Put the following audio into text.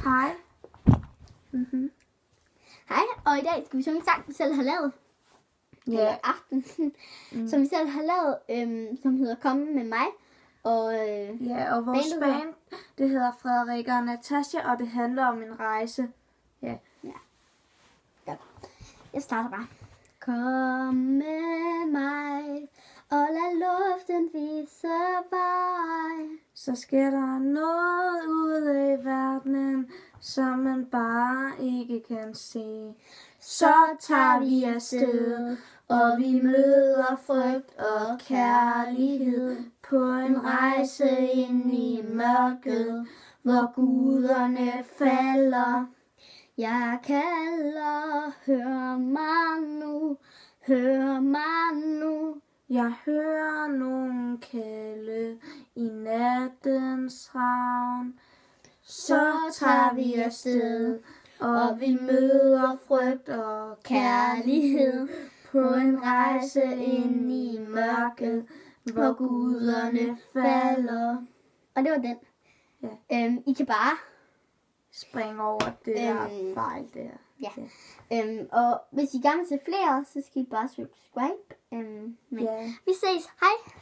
Hej. Hej, og i dag skal vi synge en sang, vi selv har lavet. Ja. Aften. Som vi selv har lavet, som hedder Komme med mig. Og, Ja, og vores band, det hedder Frederik og Natasha, og det handler om en rejse. Ja. Godt. Jeg starter bare. Kom med mig, og lad luften vise vej. Så sker der noget ude i verdenen, som man bare ikke kan se. Så tager vi afsted, og vi møder frygt og kærlighed på en rejse ind i mørket, hvor guderne falder. Jeg kalder, hør mig nu, hør mig nu. Jeg hører nogen kalde i nattens ravn. Så tager vi afsted, og vi møder frygt og kærlighed på en rejse ind i mørket, hvor guderne falder. Og det var den. Ja. I kan bare. Spring over det der fejl der. Ja. Og hvis I gerne vil se flere, så skal I bare subscribe. Men Ja. vi ses. Hej.